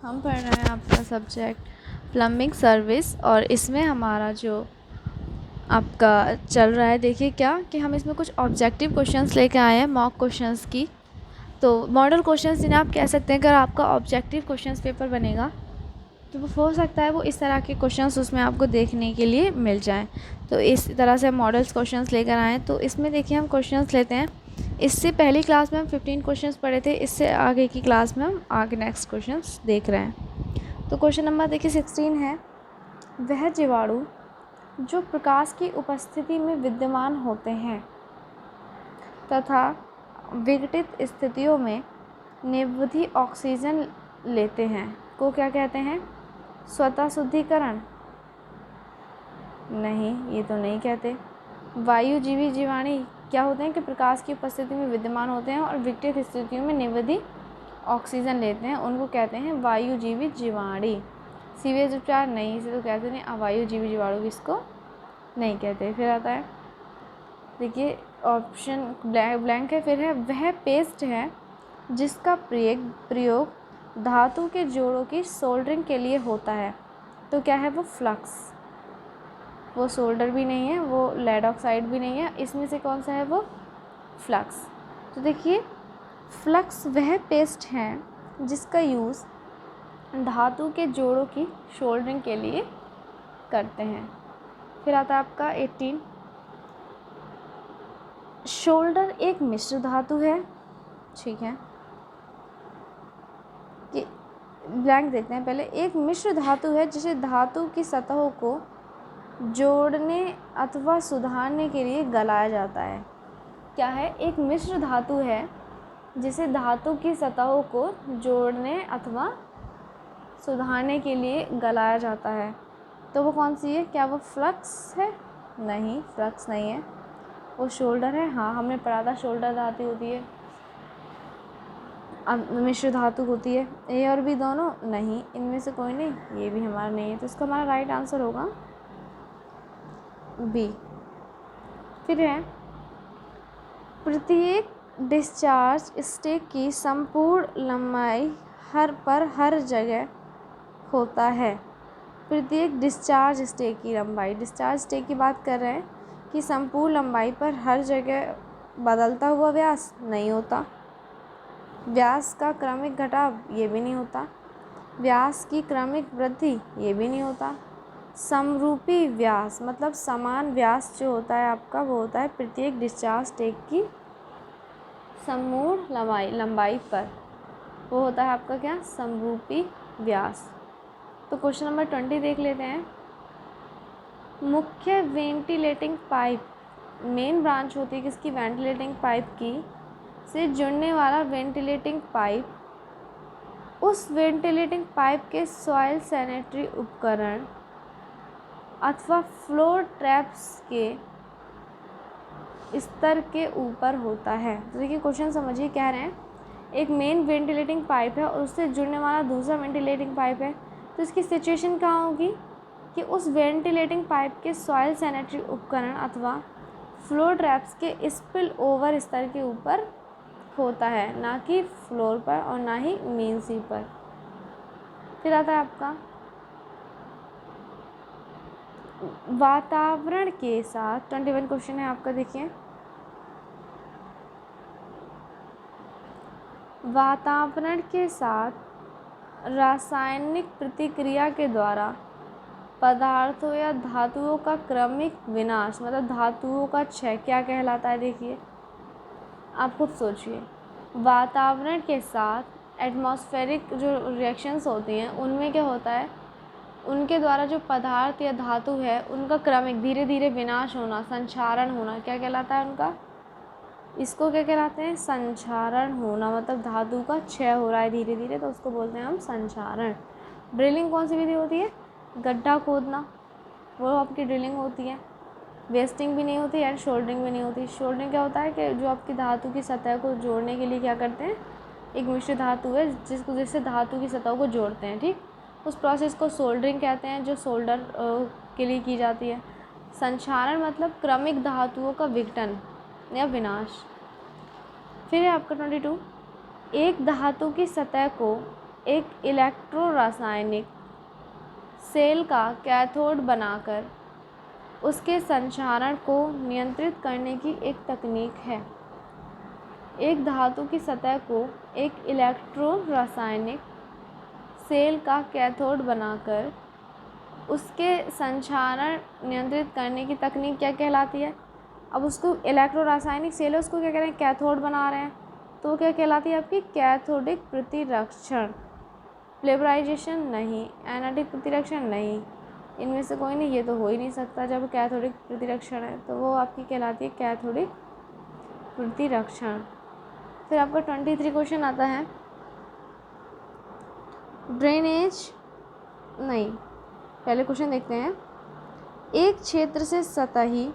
हम पढ़ रहे हैं आपका सब्जेक्ट प्लम्बिंग सर्विस और इसमें हमारा जो आपका चल रहा है, देखिए क्या कि हम इसमें कुछ ऑब्जेक्टिव क्वेश्चंस लेके आए हैं, मॉक क्वेश्चंस की। तो मॉडल क्वेश्चंस जिन्हें आप कह सकते हैं, अगर आपका ऑब्जेक्टिव क्वेश्चंस पेपर बनेगा तो वो हो सकता है वो इस तरह के क्वेश्चंस उसमें आपको देखने के लिए मिल जाएं। तो इस तरह से मॉडल्स क्वेश्चंस लेकर आए। तो इसमें देखिए हम क्वेश्चंस लेते हैं। इससे पहली क्लास में हम 15 क्वेश्चंस पढ़े थे, इससे आगे की क्लास में हम आगे नेक्स्ट क्वेश्चंस देख रहे हैं। तो क्वेश्चन नंबर देखिए 16 है, वह जीवाणु जो प्रकाश की उपस्थिति में विद्यमान होते हैं तथा विघटित स्थितियों में निरवधि ऑक्सीजन लेते हैं को क्या कहते हैं? स्वतः शुद्धिकरण? नहीं, ये तो नहीं कहते। वायुजीवी जीवाणु क्या होते हैं कि प्रकाश की उपस्थिति में विद्यमान होते हैं और विघटित स्थितियों में निरवधि ऑक्सीजन लेते हैं, उनको कहते हैं वायुजीवी जीवाणु। सीवेज उपचार? नहीं, इसे तो कहते नहीं। अवायुजीवी जीवाणु भी इसको नहीं कहते। फिर आता है देखिए ऑप्शन ब्लैंक है। फिर है, वह पेस्ट है जिसका प्रयोग धातु के जोड़ों की सोल्डरिंग के लिए होता है, तो क्या है वो? फ्लक्स। वो सोल्डर भी नहीं है, वो लेड ऑक्साइड भी नहीं है, इसमें से कौन सा है वो? फ्लक्स। तो देखिए फ्लक्स वह पेस्ट है जिसका यूज़ धातु के जोड़ों की सोल्डरिंग के लिए करते हैं। फिर आता है आपका 18, शोल्डर एक मिश्र धातु है। ठीक है, कि ब्लैंक देखते हैं पहले। एक मिश्र धातु है जिसे धातु की सतहों को जोड़ने अथवा सुधारने के लिए गलाया जाता है। क्या है? एक मिश्र धातु है जिसे धातु की सतहों को जोड़ने अथवा सुधारने के लिए गलाया जाता है, तो वो कौन सी है? क्या वो फ्लक्स है? नहीं, फ्लक्स नहीं है, वो शोल्डर है। हाँ, हमने पढ़ा था शोल्डर धातु होती है, अब मिश्र धातु होती है। ए और बी दोनों नहीं, इनमें से कोई नहीं, ये भी हमारा नहीं है, तो इसका हमारा राइट आंसर होगा बी। फिर है, प्रत्येक डिस्चार्ज स्टेक की संपूर्ण लंबाई हर जगह होता है। प्रत्येक डिस्चार्ज स्टेक की लंबाई, डिस्चार्ज स्टेक की बात कर रहे हैं कि संपूर्ण लंबाई पर हर जगह बदलता हुआ व्यास नहीं होता। व्यास का क्रमिक घटाव, ये भी नहीं होता। व्यास की क्रमिक वृद्धि, ये भी नहीं होता। समरूपी व्यास मतलब समान व्यास जो होता है आपका, वो होता है प्रत्येक डिस्चार्ज स्टेक की समूर्ण लंबाई पर, वो होता है आपका क्या? समरूपी व्यास। तो क्वेश्चन नंबर 20 देख लेते हैं। मुख्य वेंटिलेटिंग पाइप, मेन ब्रांच होती है किसकी? वेंटिलेटिंग पाइप की, से जुड़ने वाला वेंटिलेटिंग पाइप उस वेंटिलेटिंग पाइप के सॉइल सैनिटरी उपकरण अथवा फ्लोर ट्रैप्स के स्तर के ऊपर होता है। तो देखिए क्वेश्चन समझिए, कह रहे हैं एक मेन वेंटिलेटिंग पाइप है और उससे जुड़ने वाला दूसरा वेंटिलेटिंग पाइप है, तो इसकी सिचुएशन कहाँ होगी कि उस वेंटिलेटिंग पाइप के सॉइल सैनिटरी उपकरण अथवा फ्लोर ट्रैप्स के स्पिल ओवर स्तर के ऊपर होता है, ना कि फ्लोर पर और ना ही मेन सी पर। फिर आता है आपका वातावरण के साथ 21 क्वेश्चन है आपका। देखिए वातावरण के साथ रासायनिक प्रतिक्रिया के द्वारा पदार्थों या धातुओं का क्रमिक विनाश मतलब धातुओं का क्षय क्या कहलाता है? देखिए आप खुद सोचिए, वातावरण के साथ एटमॉस्फेरिक जो रिएक्शंस होती हैं उनमें क्या होता है, उनके द्वारा जो पदार्थ या धातु है उनका क्रमिक धीरे धीरे विनाश होना, संक्षारण होना, क्या कहलाता है उनका? इसको क्या कहलाते हैं? संक्षारण होना। मतलब धातु का क्षय हो रहा है धीरे धीरे, तो उसको बोलते हैं हम संक्षारण। ड्रिलिंग कौन सी विधि होती है? गड्ढा खोदना, वो आपकी ड्रिलिंग होती है। वेस्टिंग भी नहीं होती एंड शोल्डरिंग भी नहीं होती। शोल्डरिंग क्या होता है कि जो आपकी धातु की सतह को जोड़ने के लिए क्या करते हैं, एक मिश्र धातु है जिससे धातु की सतह को जोड़ते हैं, ठीक, उस प्रोसेस को सोल्डरिंग कहते हैं, जो सोल्डर के लिए की जाती है। संक्षारण मतलब क्रमिक धातुओं का विघटन या विनाश। फिर है आपका 22, एक धातु की सतह को एक इलेक्ट्रो रासायनिक सेल का कैथोड बनाकर उसके संचारण को नियंत्रित करने की एक तकनीक है। एक धातु की सतह को एक इलेक्ट्रो रासायनिक सेल का कैथोड बनाकर उसके संचारण नियंत्रित करने की तकनीक क्या कहलाती है? अब उसको इलेक्ट्रो रासायनिक सेल है, उसको क्या कह रहे हैं? कैथोड बना रहे हैं, तो वो क्या कहलाती है आपकी? कैथोडिक प्रतिरक्षण। फ्लेवराइजेशन नहीं, एनाटिक प्रतिरक्षण नहीं, इनमें से कोई नहीं, ये तो हो ही नहीं सकता। जब कैथोडिक प्रतिरक्षण है तो वो आपकी कहलाती है कैथोडिक प्रतिरक्षण। फिर आपका 23 क्वेश्चन आता है, ड्रेनेज नहीं, पहले क्वेश्चन देखते हैं। एक क्षेत्र से सतही,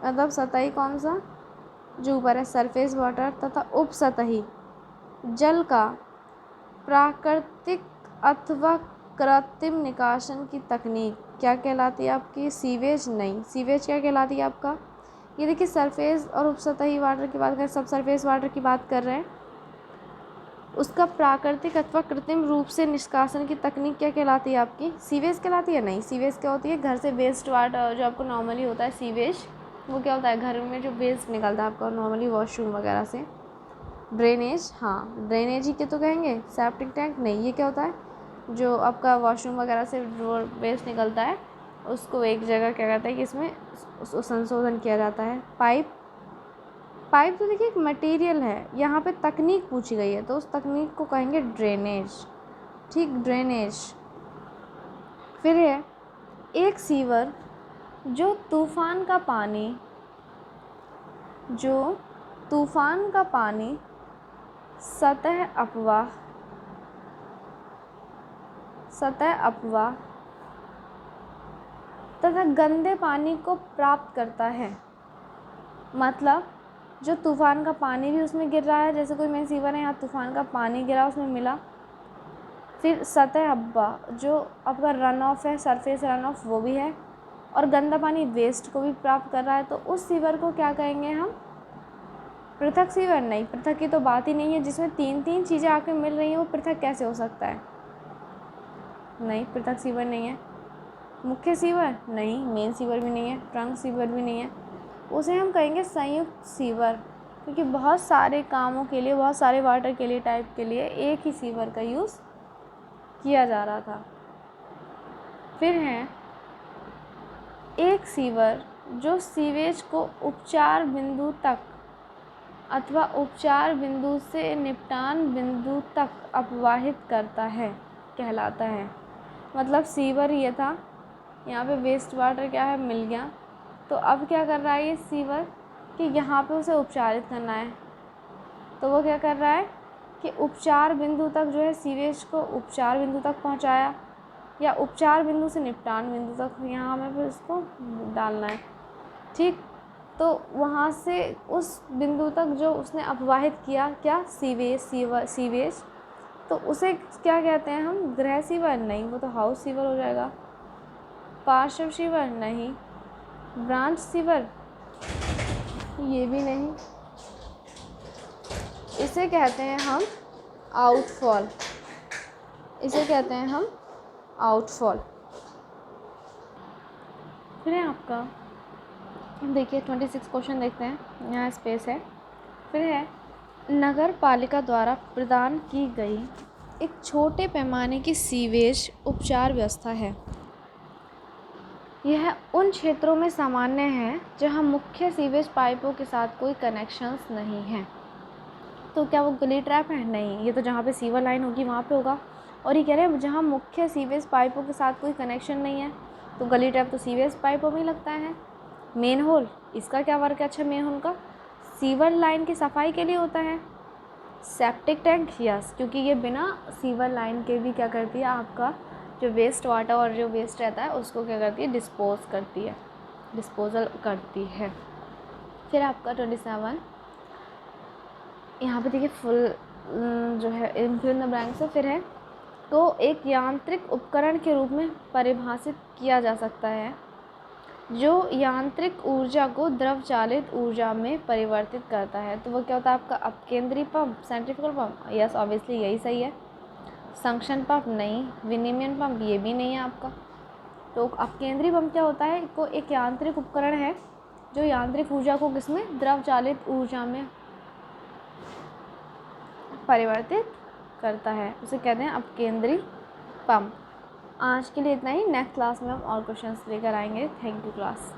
मतलब सतही कौन सा? जो ऊपर है, सरफेस वाटर, तथा उपसतही जल का प्राकृतिक अथवा कृत्रिम निकासन की तकनीक क्या कहलाती है आपकी? सीवेज नहीं, सीवेज क्या कहलाती है आपका? ये देखिए, सरफेस और उपसतही वाटर की बात करें, सब सरफेस वाटर की बात कर रहे हैं, उसका प्राकृतिक अथवा कृत्रिम रूप से निष्कासन की तकनीक क्या कहलाती है आपकी? सीवेज कहलाती है? नहीं, सीवेज क्या होती है? घर से वेस्ट वाटर जो आपको नॉर्मली होता है सीवेज, वो क्या होता है? घर में जो वेस्ट निकलता है आपका नॉर्मली वॉशरूम वगैरह से। ड्रेनेज, हाँ ड्रेनेज ही के तो कहेंगे। सेप्टिक टैंक नहीं, ये क्या होता है? जो आपका वॉशरूम वगैरह से जो वेस्ट निकलता है उसको एक जगह क्या कहते हैं कि इसमें संशोधन किया जाता है। पाइप, पाइप तो देखिए एक मटेरियल है, यहाँ पे तकनीक पूछी गई है तो उस तकनीक को कहेंगे ड्रेनेज। ठीक, ड्रेनेज। फिर है एक सीवर जो तूफान का पानी सतह अपवाह तथा गंदे पानी को प्राप्त करता है। मतलब जो तूफान का पानी भी उसमें गिर रहा है, जैसे कोई मेन सीवर है, यहाँ तूफान का पानी गिरा उसमें मिला, फिर सतह अपवाह जो आपका रन ऑफ है, सरफेस रन ऑफ, वो भी है, और गंदा पानी वेस्ट को भी प्राप्त कर रहा है, तो उस सीवर को क्या कहेंगे हम? पृथक सीवर नहीं, पृथक की तो बात ही नहीं है। जिसमें तीन तीन चीज़ें आके मिल रही हैं वो पृथक कैसे हो सकता है? नहीं, पृथक सीवर नहीं है। मुख्य सीवर नहीं, मेन सीवर भी नहीं है, ट्रंक सीवर भी नहीं है, उसे हम कहेंगे संयुक्त सीवर, क्योंकि बहुत सारे कामों के लिए, बहुत सारे वाटर के लिए, टाइप के लिए एक ही सीवर का यूज़ किया जा रहा था। फिर है एक सीवर जो सीवेज को उपचार बिंदु तक अथवा उपचार बिंदु से निपटान बिंदु तक अपवाहित करता है, कहलाता है। मतलब सीवर ये था, यहाँ पे वेस्ट वाटर क्या है? मिल गया, तो अब क्या कर रहा है ये सीवर कि यहाँ पे उसे उपचारित करना है, तो वो क्या कर रहा है कि उपचार बिंदु तक जो है सीवेज को उपचार बिंदु तक पहुँचाया, या उपचार बिंदु से निपटान बिंदु तक, यहाँ हमें फिर उसको डालना है। ठीक, तो वहाँ से उस बिंदु तक जो उसने अपवाहित किया, क्या? सीवेज, तो उसे क्या कहते हैं हम? गृह सीवर नहीं, वो तो हाउस सीवर हो जाएगा। पार्श्व सीवर नहीं, ब्रांच सीवर ये भी नहीं, इसे कहते हैं हम आउटफॉल, इसे कहते हैं हम आउटफॉल। फिर है आपका, देखिए 26 क्वेश्चन देखते हैं, यहाँ स्पेस है। फिर है नगर पालिका द्वारा प्रदान की गई एक छोटे पैमाने की सीवेज उपचार व्यवस्था है। यह उन क्षेत्रों में सामान्य है जहाँ मुख्य सीवेज पाइपों के साथ कोई कनेक्शंस नहीं हैं। तो क्या वो गली ट्रैप है? नहीं, ये तो जहाँ पे सीवर लाइन होगी वहाँ पे होगा। और ये कह रहे हैं जहाँ मुख्य सीवेज पाइपों के साथ कोई कनेक्शन नहीं है, तो गली ट्रैप तो सीवेज पाइपों में ही लगता है। मेन होल, इसका क्या वर्क है? अच्छा, मेन होल का सीवर लाइन की सफाई के लिए होता है। सेप्टिक टैंक, यस, क्योंकि ये बिना सीवर लाइन के भी क्या करती है? आपका जो वेस्ट वाटर और जो वेस्ट रहता है उसको क्या करती है? डिस्पोजल करती है। फिर आपका 27 यहाँ पे देखिए फुल जो है फिल इन द ब्लैंक्स है। फिर है तो एक यांत्रिक उपकरण के रूप में परिभाषित किया जा सकता है जो यांत्रिक ऊर्जा को द्रव चालित ऊर्जा में परिवर्तित करता है। तो वो क्या होता है आपका? अपकेंद्री pump, centrifugal pump. Yes, obviously यही सही है। सक्शन पंप नहीं, विनिमयन पंप ये भी नहीं है आपका। तो अपकेंद्री पंप क्या होता है? को एक यांत्रिक उपकरण है जो यांत्रिक ऊर्जा को किसमें, द्रव चालित ऊर्जा में परिवर्तित करता है, उसे कहते हैं अपकेंद्री पंप। आज के लिए इतना ही, नेक्स्ट क्लास में हम और क्वेश्चंस लेकर आएंगे। Thank you class.